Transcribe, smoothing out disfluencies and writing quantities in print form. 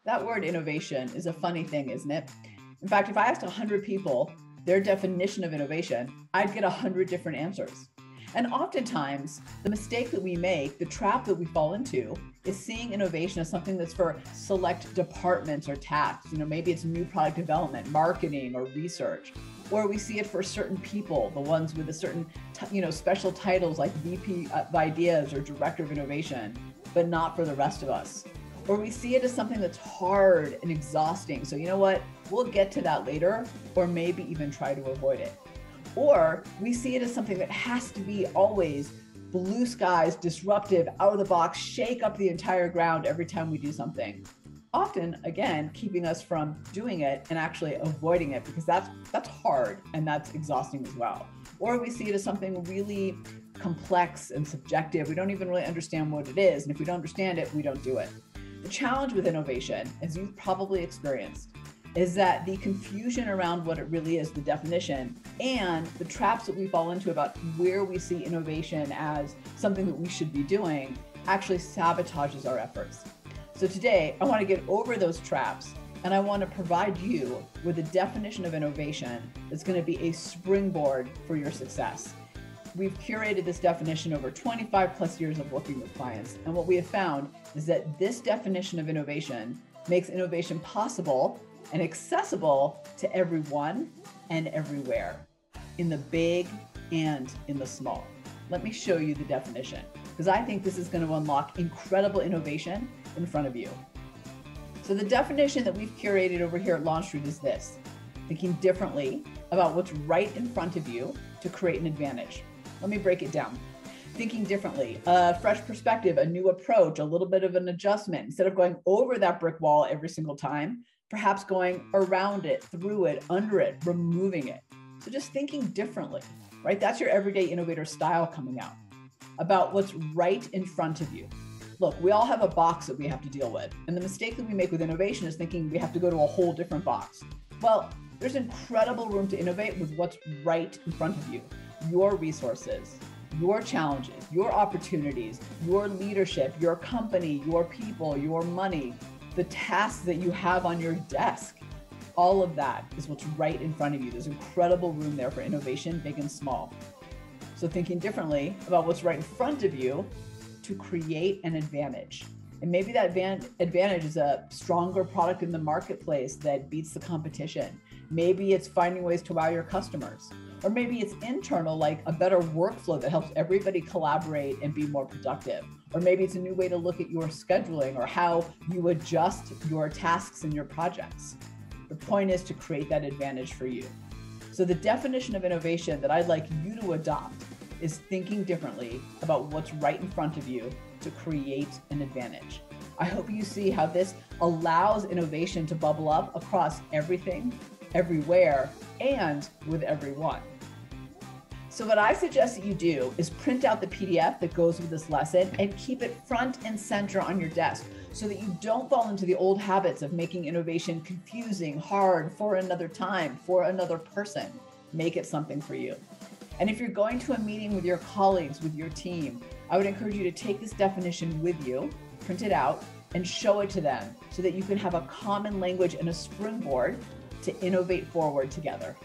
That word innovation is a funny thing, isn't it? In fact, if I asked 100 people their definition of innovation, I'd get 100 different answers. And oftentimes, the mistake that we make, the trap that we fall into, is seeing innovation as something that's for select departments or tasks. Maybe it's new product development, marketing, or research. Or we see it for certain people, the ones with a certain, special titles like VP of Ideas or Director of Innovation, but not for the rest of us. Or we see it as something that's hard and exhausting. So you know what? We'll get to that later, or maybe even try to avoid it. Or we see it as something that has to be always blue skies, disruptive, out of the box, shake up the entire ground every time we do something. Often, again, keeping us from doing it and actually avoiding it, because that's hard and that's exhausting as well. Or we see it as something really complex and subjective. We don't even really understand what it is. And if we don't understand it, we don't do it. The challenge with innovation, as you've probably experienced, is that the confusion around what it really is, the definition, and the traps that we fall into about where we see innovation as something that we should be doing actually sabotages our efforts. So today, I want to get over those traps, and I want to provide you with a definition of innovation that's going to be a springboard for your success. We've curated this definition over 25 plus years of working with clients, and what we have found is that this definition of innovation makes innovation possible and accessible to everyone and everywhere, in the big and in the small. Let me show you the definition, because I think this is going to unlock incredible innovation in front of you. So the definition that we've curated over here at Launch Street is this: thinking differently about what's right in front of you to create an advantage. Let me break it down. Thinking differently, a fresh perspective, a new approach, a little bit of an adjustment. Instead of going over that brick wall every single time, perhaps going around it, through it, under it, removing it. So just thinking differently, right? That's your everyday innovator style coming out about what's right in front of you. Look, we all have a box that we have to deal with. And the mistake that we make with innovation is thinking we have to go to a whole different box. Well, there's incredible room to innovate with what's right in front of you. Your resources, your challenges, your opportunities, your leadership, your company, your people, your money, the tasks that you have on your desk. All of that is what's right in front of you. There's incredible room there for innovation, big and small. So thinking differently about what's right in front of you to create an advantage. And maybe that advantage is a stronger product in the marketplace that beats the competition. Maybe it's finding ways to wow your customers. Or maybe it's internal, like a better workflow that helps everybody collaborate and be more productive. Or maybe it's a new way to look at your scheduling or how you adjust your tasks and your projects. The point is to create that advantage for you. So the definition of innovation that I'd like you to adopt is thinking differently about what's right in front of you to create an advantage. I hope you see how this allows innovation to bubble up across everything, everywhere, and with everyone. So what I suggest that you do is print out the PDF that goes with this lesson and keep it front and center on your desk so that you don't fall into the old habits of making innovation confusing, hard, for another time, for another person. Make it something for you. And if you're going to a meeting with your colleagues, with your team, I would encourage you to take this definition with you, print it out, and show it to them so that you can have a common language and a springboard to innovate forward together.